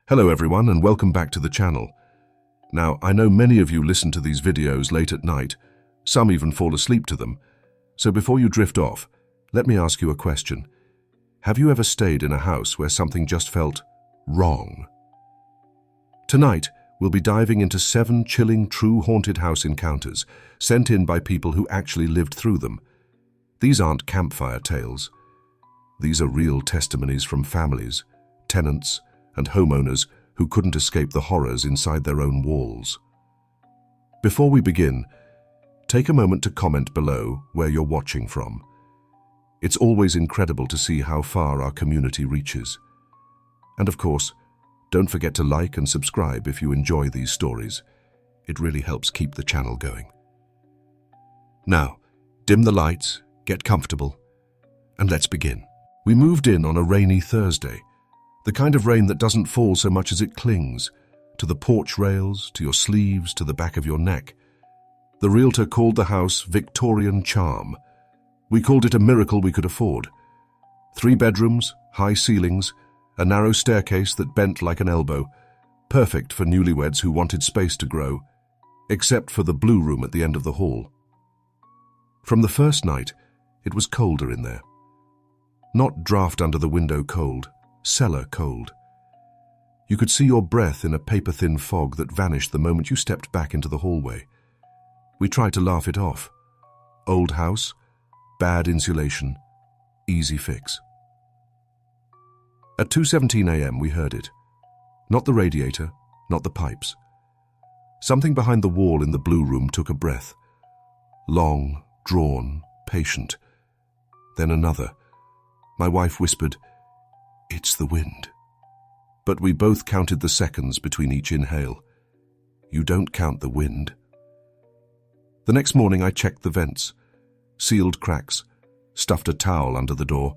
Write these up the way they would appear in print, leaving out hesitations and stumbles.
Hello everyone and welcome back to the channel. Now, I know many of you listen to these videos late at night, some even fall asleep to them. So before you drift off, let me ask you a question. Have you ever stayed in a house where something just felt wrong? Tonight, we'll be diving into 7 chilling true haunted house encounters sent in by people who actually lived through them. These aren't campfire tales. These are real testimonies from families, tenants, and homeowners who couldn't escape the horrors inside their own walls. Before we begin, take a moment to comment below where you're watching from. It's always incredible to see how far our community reaches. And of course, don't forget to like and subscribe if you enjoy these stories. It really helps keep the channel going. Now, dim the lights, get comfortable, and let's begin. We moved in on a rainy Thursday. The kind of rain that doesn't fall so much as it clings to the porch rails, to your sleeves, to the back of your neck. The realtor called the house Victorian Charm. We called it a miracle we could afford. 3 bedrooms, high ceilings, a narrow staircase that bent like an elbow, perfect for newlyweds who wanted space to grow, except for the blue room at the end of the hall. From the first night, it was colder in there. Not draft under the window cold, cellar cold. You could see your breath in a paper-thin fog that vanished the moment you stepped back into the hallway. We tried to laugh it off. Old house, bad insulation, easy fix. At 2:17 a.m. we heard it. Not the radiator, not the pipes. Something behind the wall in the blue room took a breath. Long, drawn, patient. Then another. My wife whispered, "It's the wind." But we both counted the seconds between each inhale. You don't count the wind. The next morning I checked the vents, sealed cracks, stuffed a towel under the door.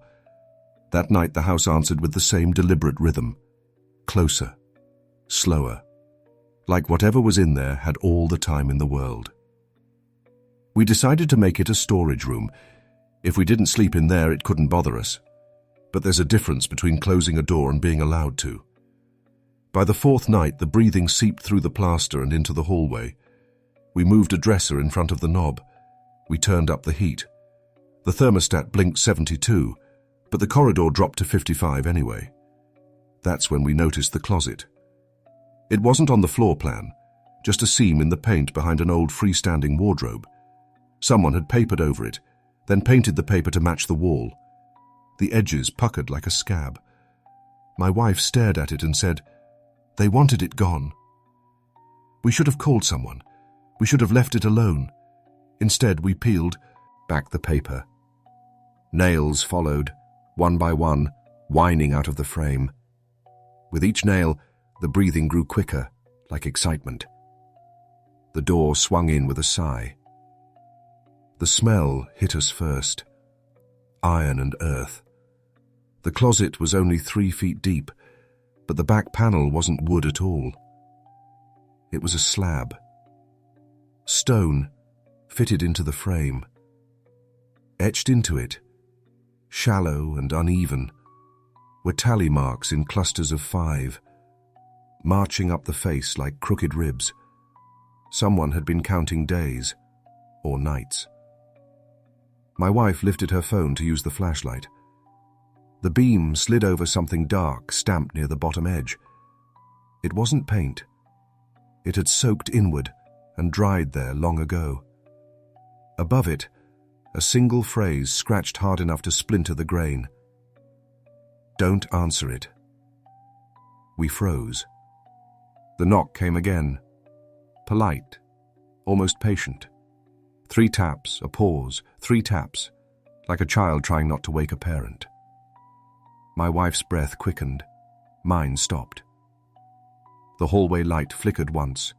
That night the house answered with the same deliberate rhythm. Closer, slower, like whatever was in there had all the time in the world. We decided to make it a storage room. If we didn't sleep in there, it couldn't bother us. But there's a difference between closing a door and being allowed to. By the 4th night, the breathing seeped through the plaster and into the hallway. We moved a dresser in front of the knob. We turned up the heat. The thermostat blinked 72, but the corridor dropped to 55 anyway. That's when we noticed the closet. It wasn't on the floor plan, just a seam in the paint behind an old freestanding wardrobe. Someone had papered over it, then painted the paper to match the wall. The edges puckered like a scab. My wife stared at it and said, "They wanted it gone." We should have called someone. We should have left it alone. Instead, we peeled back the paper. Nails followed, one by one, whining out of the frame. With each nail, the breathing grew quicker, like excitement. The door swung in with a sigh. The smell hit us first. Iron and earth. The closet was only 3 feet deep, but the back panel wasn't wood at all. It was a slab. Stone, fitted into the frame. Etched into it, shallow and uneven, were tally marks in clusters of 5, marching up the face like crooked ribs. Someone had been counting days, or nights. My wife lifted her phone to use the flashlight. The beam slid over something dark stamped near the bottom edge. It wasn't paint. It had soaked inward and dried there long ago. Above it, a single phrase scratched hard enough to splinter the grain. "Don't answer it." We froze. The knock came again. Polite, almost patient. 3 taps, a pause, 3 taps, like a child trying not to wake a parent. My wife's breath quickened. Mine stopped. The hallway light flickered once,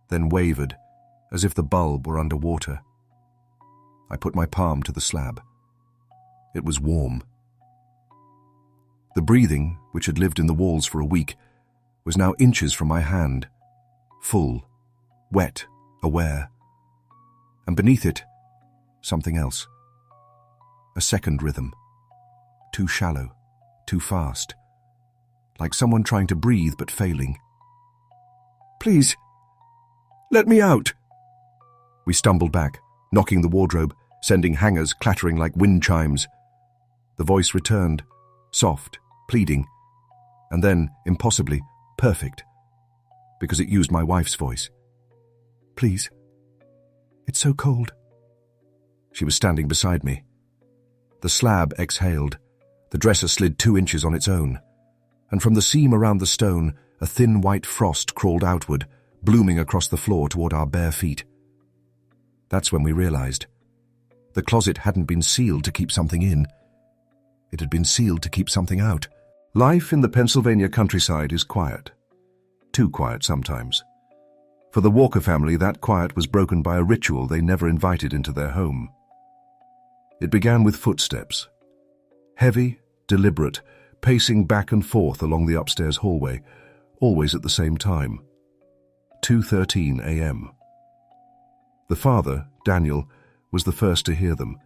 then wavered, as if the bulb were underwater. I put my palm to the slab. It was warm. The breathing, which had lived in the walls for a week, was now inches from my hand, full, wet, aware. And beneath it, something else. A second rhythm. Too shallow, too fast. like someone trying to breathe but failing. "Please, let me out." We stumbled back, knocking the wardrobe, sending hangers clattering like wind chimes. The voice returned, soft, pleading, and then, impossibly, perfect, because it used my wife's voice. "Please, it's so cold." She was standing beside me. The slab exhaled. The dresser slid 2 inches on its own, and from the seam around the stone, a thin white frost crawled outward, blooming across the floor toward our bare feet. That's when we realized. The closet hadn't been sealed to keep something in. It had been sealed to keep something out. Life in the Pennsylvania countryside is quiet. Too quiet sometimes. For the Walker family, that quiet was broken by a ritual they never invited into their home. It began with footsteps. Heavy, deliberate, pacing back and forth along the upstairs hallway, always at the same time. 2:13 a.m. The father, Daniel, was the first to hear them.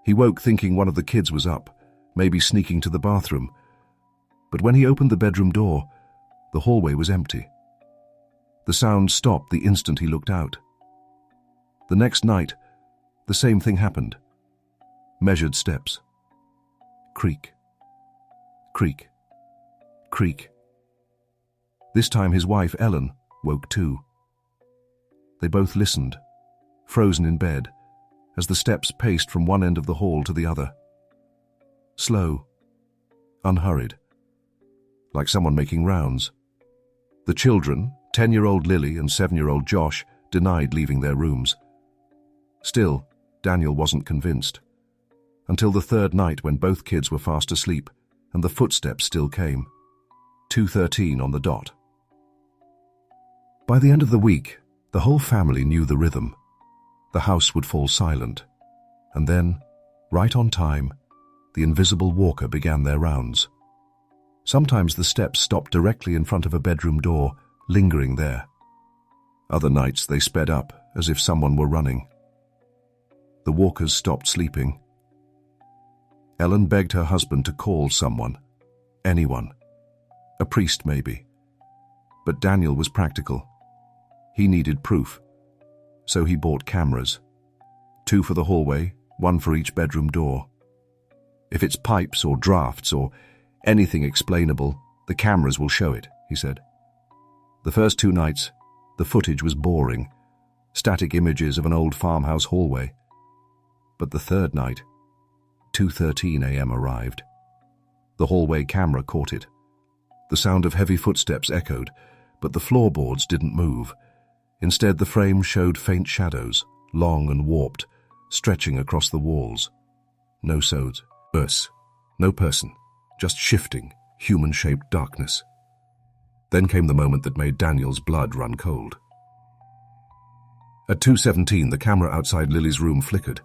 He woke thinking one of the kids was up, maybe sneaking to the bathroom. But when he opened the bedroom door, the hallway was empty. The sound stopped the instant he looked out. The next night, the same thing happened. Measured steps. Creak. Creak. Creak. This time his wife, Ellen, woke too. They both listened, frozen in bed, as the steps paced from one end of the hall to the other. Slow, unhurried, like someone making rounds. The children, 10-year-old Lily and 7-year-old Josh, denied leaving their rooms. Still, Daniel wasn't convinced. Until the third night when both kids were fast asleep and the footsteps still came. 2:13 on the dot. By the end of the week, the whole family knew the rhythm. The house would fall silent. And then, right on time, the invisible walker began their rounds. Sometimes the steps stopped directly in front of a bedroom door, lingering there. Other nights they sped up as if someone were running. The walkers stopped sleeping. Ellen begged her husband to call someone, anyone, a priest maybe. But Daniel was practical. He needed proof, so he bought cameras. 2 for the hallway, 1 for each bedroom door. If it's pipes or drafts or anything explainable, the cameras will show it, he said. The first 2 nights, the footage was boring, static images of an old farmhouse hallway. But the third night, 2:13 a.m. arrived. The hallway camera caught it. The sound of heavy footsteps echoed, but the floorboards didn't move. Instead, the frame showed faint shadows, long and warped, stretching across the walls. No sods, no person, just shifting, human-shaped darkness. Then came the moment that made Daniel's blood run cold. At 2:17, the camera outside Lily's room flickered.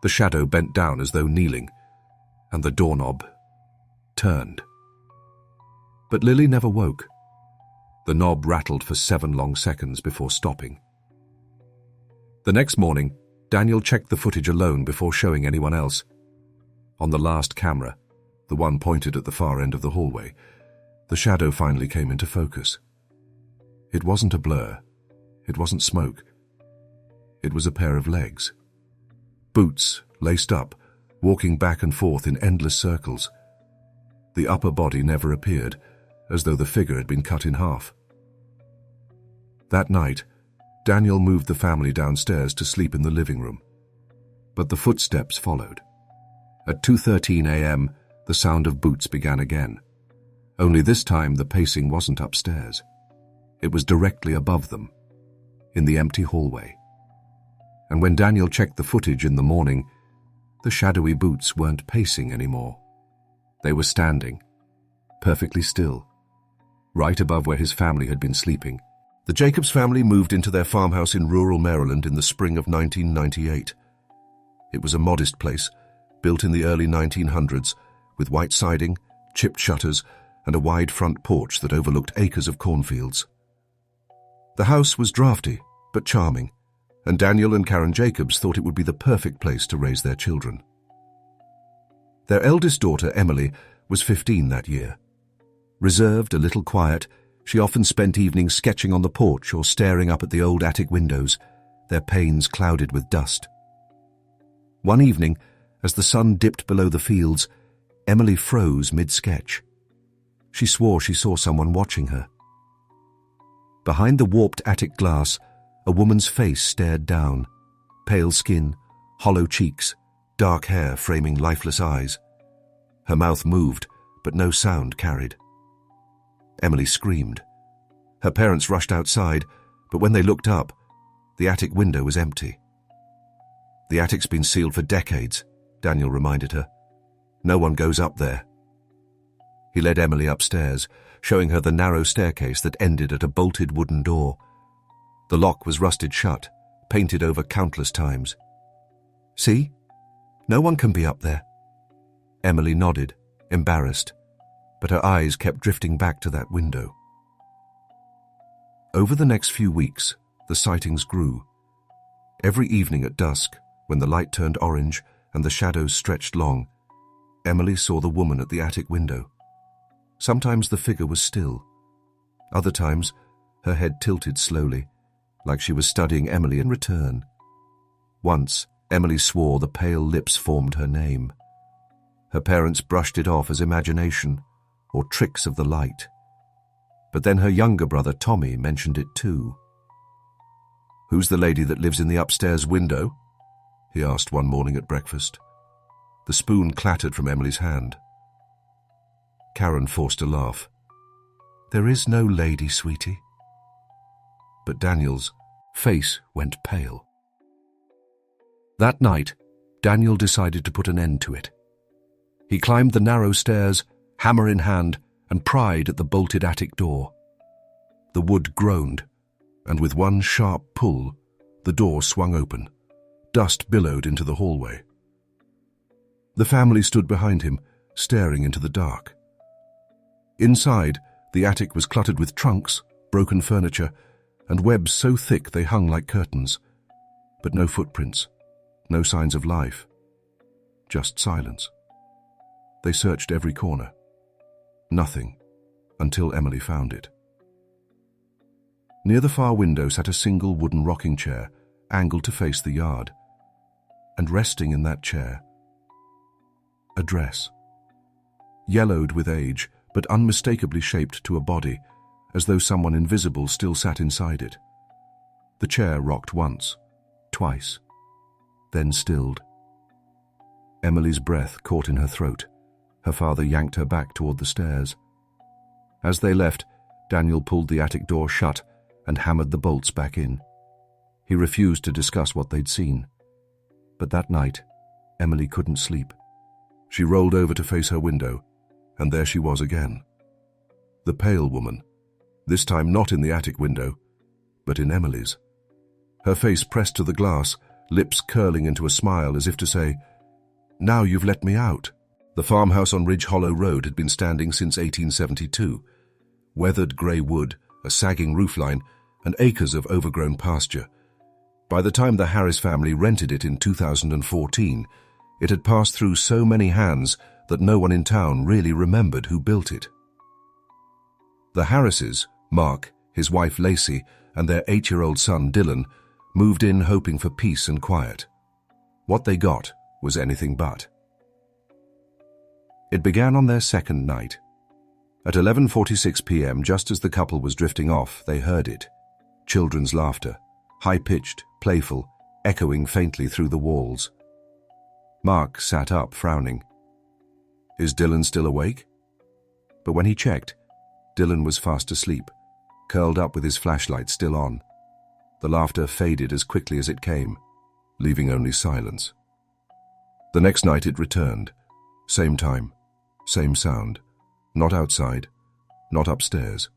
The shadow bent down as though kneeling, and the doorknob turned. But Lily never woke. The knob rattled for 7 long seconds before stopping. The next morning, Daniel checked the footage alone before showing anyone else. On the last camera, the one pointed at the far end of the hallway, the shadow finally came into focus. It wasn't a blur. It wasn't smoke. It was a pair of legs. Boots, laced up, walking back and forth in endless circles. The upper body never appeared, as though the figure had been cut in half. That night, Daniel moved the family downstairs to sleep in the living room. But the footsteps followed. At 2:13 a.m., the sound of boots began again. Only this time the pacing wasn't upstairs. It was directly above them, in the empty hallway. And when Daniel checked the footage in the morning, the shadowy boots weren't pacing anymore. They were standing, perfectly still, right above where his family had been sleeping. The Jacobs family moved into their farmhouse in rural Maryland in the spring of 1998. It was a modest place, built in the early 1900s, with white siding, chipped shutters, and a wide front porch that overlooked acres of cornfields. The house was drafty, but charming, and Daniel and Karen Jacobs thought it would be the perfect place to raise their children. Their eldest daughter, Emily, was 15 that year. Reserved, a little quiet, she often spent evenings sketching on the porch or staring up at the old attic windows, their panes clouded with dust. One evening, as the sun dipped below the fields, Emily froze mid-sketch. She swore she saw someone watching her. Behind the warped attic glass, a woman's face stared down, pale skin, hollow cheeks, dark hair framing lifeless eyes. Her mouth moved, but no sound carried. Emily screamed. Her parents rushed outside, but when they looked up, the attic window was empty. "The attic's been sealed for decades," Daniel reminded her. "No one goes up there." He led Emily upstairs, showing her the narrow staircase that ended at a bolted wooden door. The lock was rusted shut, painted over countless times. "See? No one can be up there." Emily nodded, embarrassed, but her eyes kept drifting back to that window. Over the next few weeks, the sightings grew. Every evening at dusk, when the light turned orange and the shadows stretched long, Emily saw the woman at the attic window. Sometimes the figure was still. Other times, her head tilted slowly, like she was studying Emily in return. Once, Emily swore the pale lips formed her name. Her parents brushed it off as imagination or tricks of the light. But then her younger brother Tommy mentioned it too. "Who's the lady that lives in the upstairs window?" he asked one morning at breakfast. The spoon clattered from Emily's hand. Karen forced a laugh. "There is no lady, sweetie." But Daniel's face went pale. That night, Daniel decided to put an end to it. He climbed the narrow stairs, hammer in hand, and pried at the bolted attic door. The wood groaned, and with one sharp pull, the door swung open. Dust billowed into the hallway. The family stood behind him, staring into the dark. Inside, the attic was cluttered with trunks, broken furniture, and webs so thick they hung like curtains. But no footprints, no signs of life, just silence. They searched every corner. Nothing, until Emily found it. Near the far window sat a single wooden rocking chair, angled to face the yard. And resting in that chair, a dress. Yellowed with age, but unmistakably shaped to a body, as though someone invisible still sat inside it. The chair rocked once, twice, then stilled. Emily's breath caught in her throat. Her father yanked her back toward the stairs. As they left, Daniel pulled the attic door shut and hammered the bolts back in. He refused to discuss what they'd seen. But that night, Emily couldn't sleep. She rolled over to face her window, and there she was again. The pale woman, this time not in the attic window, but in Emily's. Her face pressed to the glass, lips curling into a smile as if to say, "Now you've let me out." The farmhouse on Ridge Hollow Road had been standing since 1872. Weathered grey wood, a sagging roofline, and acres of overgrown pasture. By the time the Harris family rented it in 2014, it had passed through so many hands that no one in town really remembered who built it. The Harrises, Mark, his wife Lacey, and their 8-year-old son Dylan, moved in hoping for peace and quiet. What they got was anything but. It began on their second night. At 11:46 p.m., just as the couple was drifting off, they heard it. Children's laughter, high-pitched, playful, echoing faintly through the walls. Mark sat up, frowning. Is Dylan still awake? But when he checked, Dylan was fast asleep, curled up with his flashlight still on. The laughter faded as quickly as it came, leaving only silence. The next night it returned. Same time, same sound. Not outside, not upstairs.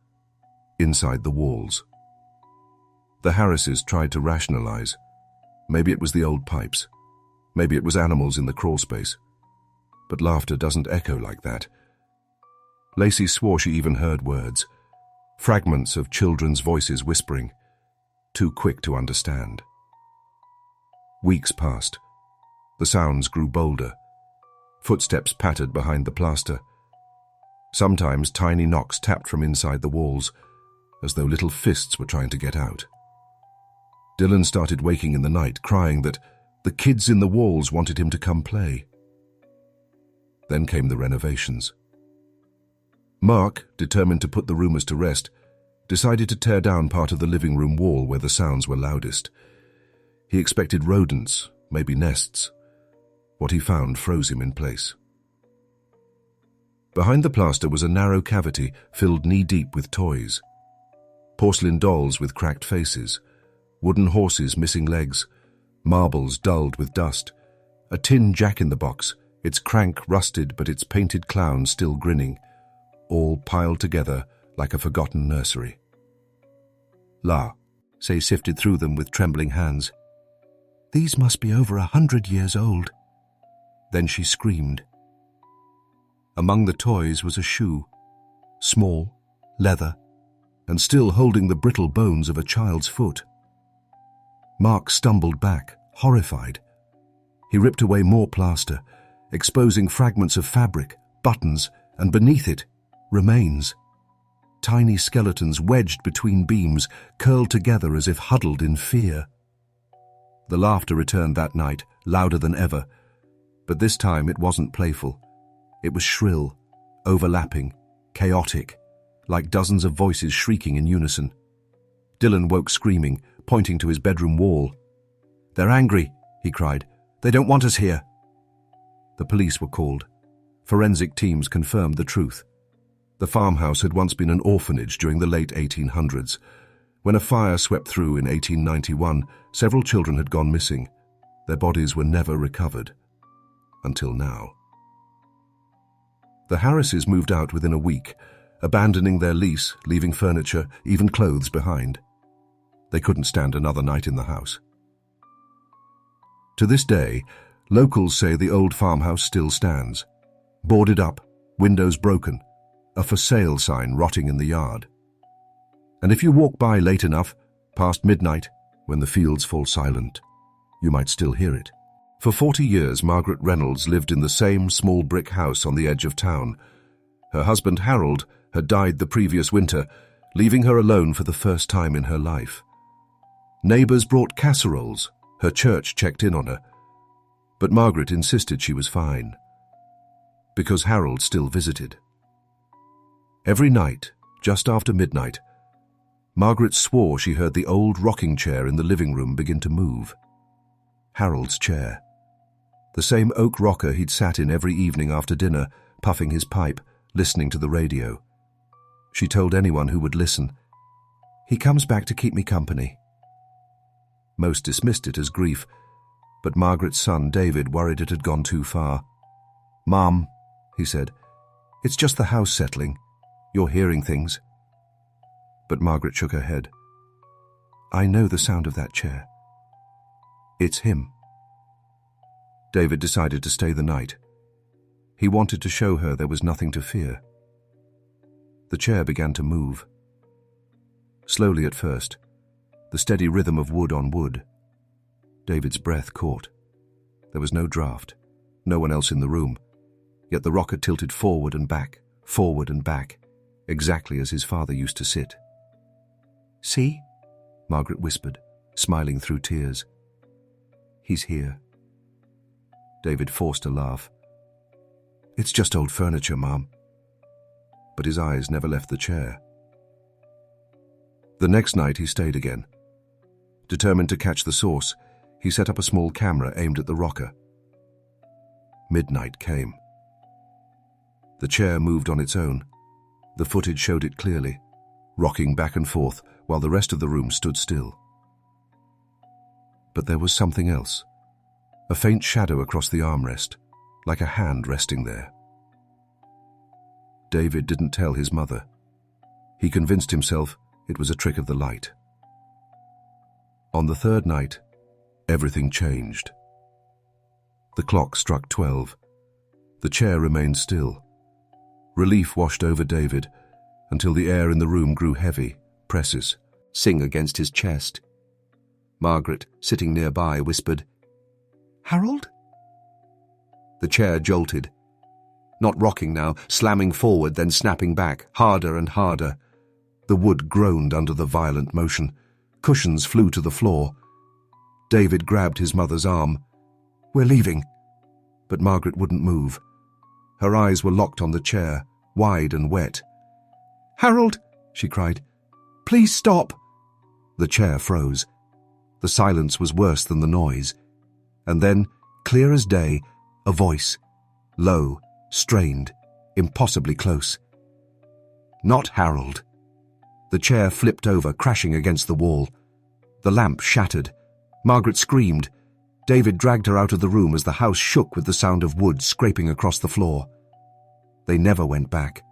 Inside the walls. The Harrises tried to rationalize. Maybe it was the old pipes. Maybe it was animals in the crawl space. But laughter doesn't echo like that. Lacey swore she even heard words. Fragments of children's voices whispering. Too quick to understand. Weeks passed. The sounds grew bolder. Footsteps pattered behind the plaster. Sometimes tiny knocks tapped from inside the walls, as though little fists were trying to get out. Dylan started waking in the night, crying that the kids in the walls wanted him to come play. Then came the renovations. Mark, determined to put the rumours to rest, decided to tear down part of the living room wall where the sounds were loudest. He expected rodents, maybe nests. What he found froze him in place. Behind the plaster was a narrow cavity filled knee-deep with toys. Porcelain dolls with cracked faces, wooden horses missing legs, marbles dulled with dust, a tin jack-in-the-box, its crank rusted but its painted clown still grinning, all piled together like a forgotten nursery. "La," Say sifted through them with trembling hands. "These must be over 100 years old." Then she screamed. Among the toys was a shoe, small, leather, and still holding the brittle bones of a child's foot. Mark stumbled back, horrified. He ripped away more plaster, exposing fragments of fabric, buttons, and beneath it, remains. Tiny skeletons wedged between beams, curled together as if huddled in fear. The laughter returned that night, louder than ever, but this time it wasn't playful. It was shrill, overlapping, chaotic, like dozens of voices shrieking in unison. Dylan woke screaming, pointing to his bedroom wall. "They're angry," he cried. "They don't want us here." The police were called. Forensic teams confirmed the truth. The farmhouse had once been an orphanage during the late 1800s. When a fire swept through in 1891, several children had gone missing. Their bodies were never recovered. Until now. The Harrises moved out within a week, abandoning their lease, leaving furniture, even clothes behind. They couldn't stand another night in the house. To this day, locals say the old farmhouse still stands. Boarded up, windows broken, a for sale sign rotting in the yard. And if you walk by late enough, past midnight, when the fields fall silent, you might still hear it. For 40 years, Margaret Reynolds lived in the same small brick house on the edge of town. Her husband, Harold, had died the previous winter, leaving her alone for the first time in her life. Neighbours brought casseroles. Her church checked in on her. But Margaret insisted she was fine, because Harold still visited. Every night, just after midnight, Margaret swore she heard the old rocking chair in the living room begin to move. Harold's chair. The same oak rocker he'd sat in every evening after dinner, puffing his pipe, listening to the radio. She told anyone who would listen, "He comes back to keep me company." Most dismissed it as grief, but Margaret's son, David, worried it had gone too far. "Mom," he said, "it's just the house settling. You're hearing things." But Margaret shook her head. "I know the sound of that chair. It's him." David decided to stay the night. He wanted to show her there was nothing to fear. The chair began to move. Slowly at first, the steady rhythm of wood on wood. David's breath caught. There was no draft, no one else in the room, yet the rocker tilted forward and back, exactly as his father used to sit. "See?" Margaret whispered, smiling through tears. "He's here." David forced a laugh. "It's just old furniture, Mom." But his eyes never left the chair. The next night he stayed again. Determined to catch the source, he set up a small camera aimed at the rocker. Midnight came. The chair moved on its own. The footage showed it clearly, rocking back and forth while the rest of the room stood still. But there was something else. A faint shadow across the armrest, like a hand resting there. David didn't tell his mother. He convinced himself it was a trick of the light. On the third night, everything changed. The clock struck 12. The chair remained still. Relief washed over David until the air in the room grew heavy, pressing against his chest. Margaret, sitting nearby, whispered, "Harold?" The chair jolted. not rocking now, slamming forward, then snapping back, harder and harder. The wood groaned under the violent motion. Cushions flew to the floor. David grabbed his mother's arm. "We're leaving." But Margaret wouldn't move. Her eyes were locked on the chair, wide and wet. "Harold," she cried, "please stop." The chair froze. The silence was worse than the noise. And then, clear as day, a voice, low, strained, impossibly close. "Not Harold." The chair flipped over, crashing against the wall. The lamp shattered. Margaret screamed. David dragged her out of the room as the house shook with the sound of wood scraping across the floor. They never went back.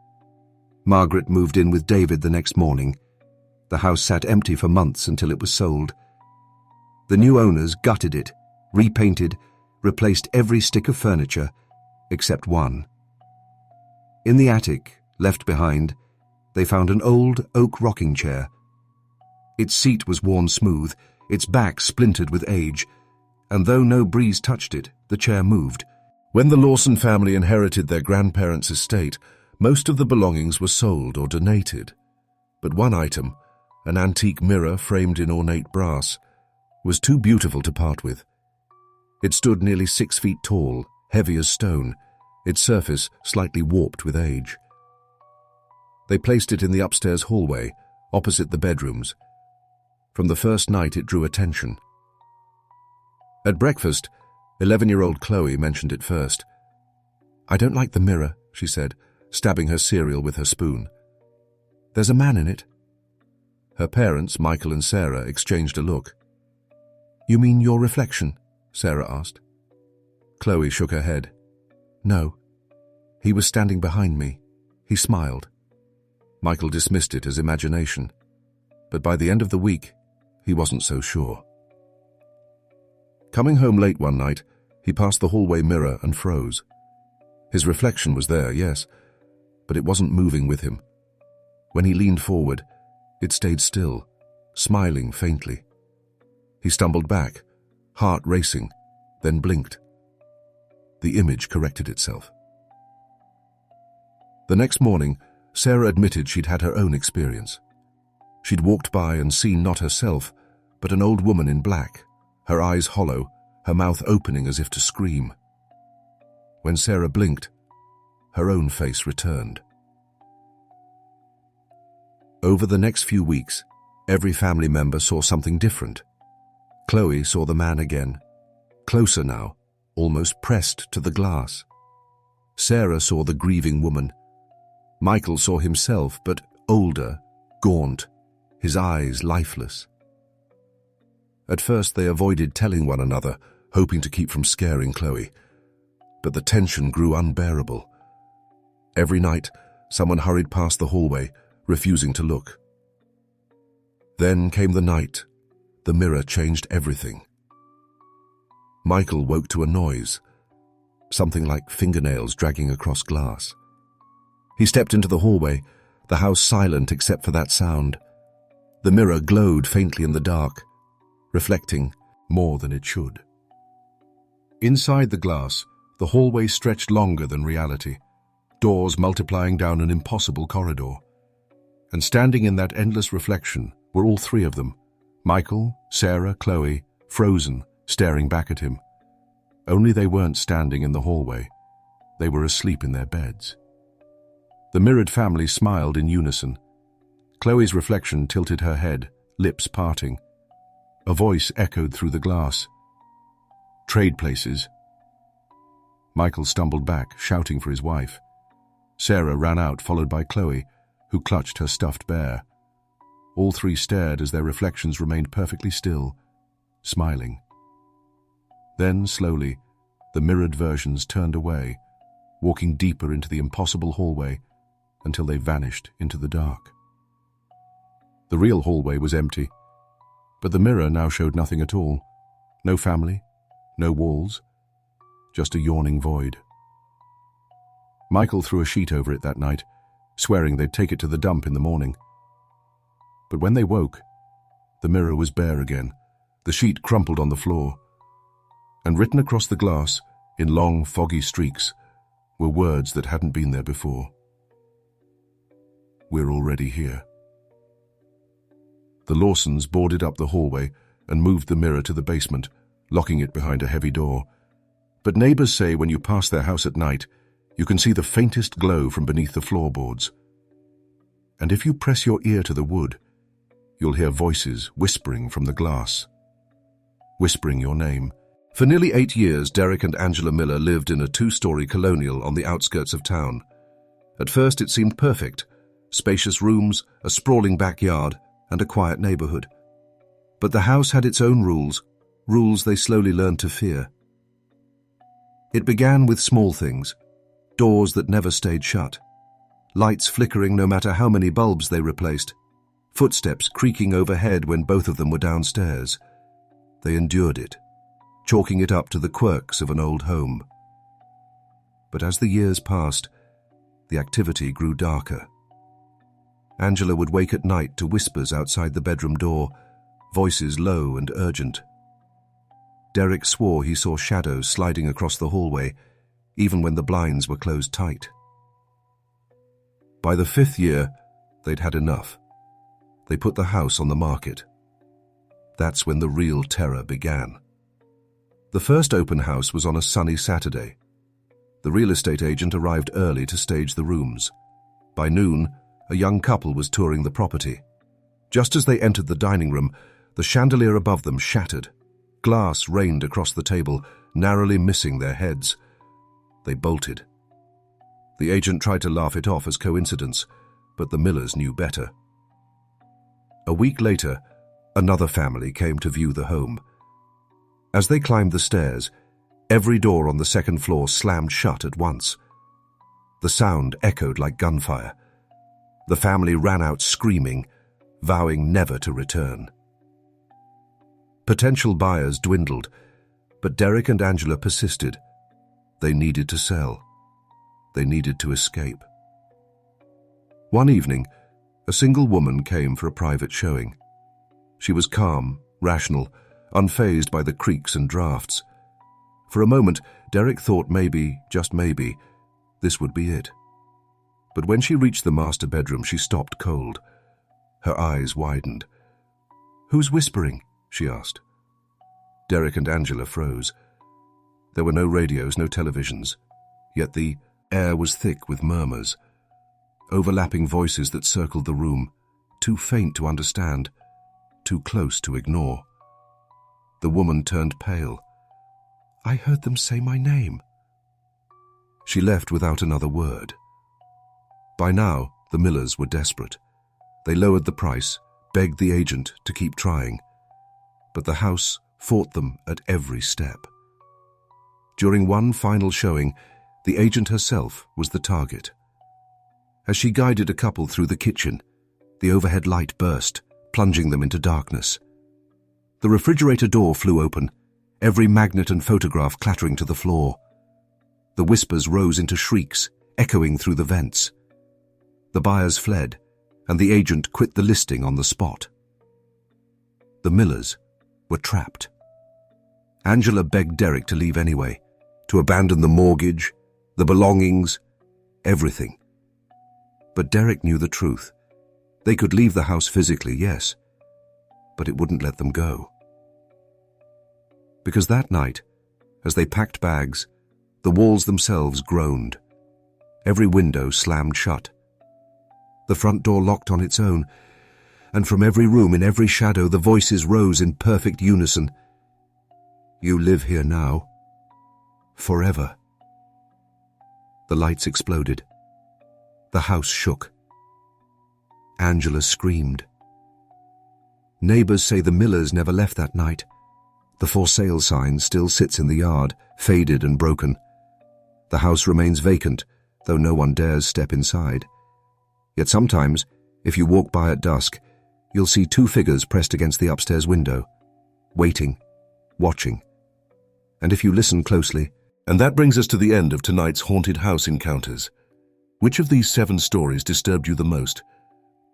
Margaret moved in with David the next morning. The house sat empty for months until it was sold. The new owners gutted it, repainted, replaced every stick of furniture, except one. In the attic, left behind, they found an old oak rocking chair. Its seat was worn smooth, its back splintered with age, and though no breeze touched it, the chair moved. When the Lawson family inherited their grandparents' estate, most of the belongings were sold or donated. But one item, an antique mirror framed in ornate brass, was too beautiful to part with. It stood nearly 6 feet tall, heavy as stone, its surface slightly warped with age. They placed it in the upstairs hallway, opposite the bedrooms. From the first night it drew attention. At breakfast, 11-year-old Chloe mentioned it first. "I don't like the mirror," she said, stabbing her cereal with her spoon. "There's a man in it." Her parents, Michael and Sarah, exchanged a look. "You mean your reflection?" Sarah asked. Chloe shook her head. "No. He was standing behind me. He smiled." Michael dismissed it as imagination, but by the end of the week, he wasn't so sure. Coming home late one night, he passed the hallway mirror and froze. His reflection was there, yes, but it wasn't moving with him. When he leaned forward, it stayed still, smiling faintly. He stumbled back, heart racing, then blinked. The image corrected itself. The next morning, Sarah admitted she'd had her own experience. She'd walked by and seen not herself, but an old woman in black, her eyes hollow, her mouth opening as if to scream. When Sarah blinked, her own face returned. Over the next few weeks, every family member saw something different. Chloe saw the man again, closer now, almost pressed to the glass. Sarah saw the grieving woman. Michael saw himself, but older, gaunt, his eyes lifeless. At first they avoided telling one another, hoping to keep from scaring Chloe. But the tension grew unbearable. Every night, someone hurried past the hallway, refusing to look. Then came the night. The mirror changed everything. Michael woke to a noise, something like fingernails dragging across glass. He stepped into the hallway, the house silent except for that sound. The mirror glowed faintly in the dark, reflecting more than it should. Inside the glass, the hallway stretched longer than reality, doors multiplying down an impossible corridor. And standing in that endless reflection were all three of them, Michael, Sarah, Chloe, frozen, staring back at him. Only they weren't standing in the hallway. They were asleep in their beds. The mirrored family smiled in unison. Chloe's reflection tilted her head, lips parting. A voice echoed through the glass. "Trade places." Michael stumbled back, shouting for his wife. Sarah ran out, followed by Chloe, who clutched her stuffed bear. All three stared as their reflections remained perfectly still, smiling. Then, slowly, the mirrored versions turned away, walking deeper into the impossible hallway until they vanished into the dark. The real hallway was empty, but the mirror now showed nothing at all. No family, no walls, just a yawning void. Michael threw a sheet over it that night, swearing they'd take it to the dump in the morning. But when they woke, the mirror was bare again, the sheet crumpled on the floor, and written across the glass, in long, foggy streaks, were words that hadn't been there before. We're already here. The Lawsons boarded up the hallway and moved the mirror to the basement, locking it behind a heavy door. But neighbors say when you pass their house at night, you can see the faintest glow from beneath the floorboards. And if you press your ear to the wood, you'll hear voices whispering from the glass, whispering your name. For nearly 8 years, Derek and Angela Miller lived in a 2-story colonial on the outskirts of town. At first it seemed perfect: spacious rooms, a sprawling backyard, and a quiet neighborhood. But the house had its own rules they slowly learned to fear. It began with small things: doors that never stayed shut, lights flickering no matter how many bulbs they replaced, footsteps creaking overhead when both of them were downstairs. They endured it, chalking it up to the quirks of an old home. But as the years passed, the activity grew darker. Angela would wake at night to whispers outside the bedroom door, voices low and urgent. Derek swore he saw shadows sliding across the hallway, even when the blinds were closed tight. By the 5th year, they'd had enough. They put the house on the market. That's when the real terror began. The first open house was on a sunny Saturday. The real estate agent arrived early to stage the rooms. By noon, a young couple was touring the property. Just as they entered the dining room, the chandelier above them shattered. Glass rained across the table, narrowly missing their heads. They bolted. The agent tried to laugh it off as coincidence, but the Millers knew better. A week later, another family came to view the home. As they climbed the stairs, every door on the 2nd floor slammed shut at once. The sound echoed like gunfire. The family ran out screaming, vowing never to return. Potential buyers dwindled, but Derek and Angela persisted. They needed to sell. They needed to escape. One evening, a single woman came for a private showing. She was calm, rational, unfazed by the creaks and drafts. For a moment, Derek thought maybe, just maybe, this would be it. But when she reached the master bedroom, she stopped cold. Her eyes widened. "Who's whispering?" she asked. Derek and Angela froze. There were no radios, no televisions, yet the air was thick with murmurs, overlapping voices that circled the room, too faint to understand, too close to ignore. The woman turned pale. "I heard them say my name." She left without another word. By now, the Millers were desperate. They lowered the price, begged the agent to keep trying. But the house fought them at every step. During one final showing, the agent herself was the target. As she guided a couple through the kitchen, the overhead light burst, plunging them into darkness. The refrigerator door flew open, every magnet and photograph clattering to the floor. The whispers rose into shrieks, echoing through the vents. The buyers fled, and the agent quit the listing on the spot. The Millers were trapped. Angela begged Derek to leave anyway, to abandon the mortgage, the belongings, everything. But Derek knew the truth. They could leave the house physically, yes, but it wouldn't let them go. Because that night, as they packed bags, the walls themselves groaned. Every window slammed shut. The front door locked on its own, and from every room, in every shadow, the voices rose in perfect unison. "You live here now. Forever." The lights exploded. The house shook. Angela screamed. Neighbors say the Millers never left that night. The for sale sign still sits in the yard, faded and broken. The house remains vacant, though no one dares step inside. Yet sometimes, if you walk by at dusk, you'll see 2 figures pressed against the upstairs window, waiting, watching. And if you listen closely... And that brings us to the end of tonight's Haunted House Encounters. Which of these 7 stories disturbed you the most?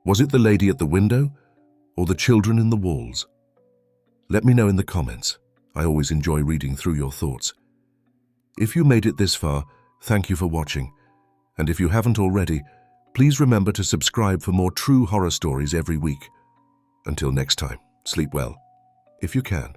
Was it the lady at the window, or the children in the walls? Let me know in the comments. I always enjoy reading through your thoughts. If you made it this far, Thank you for watching. And if you haven't already, please remember to subscribe for more true horror stories every week. Until next time, sleep well, if you can.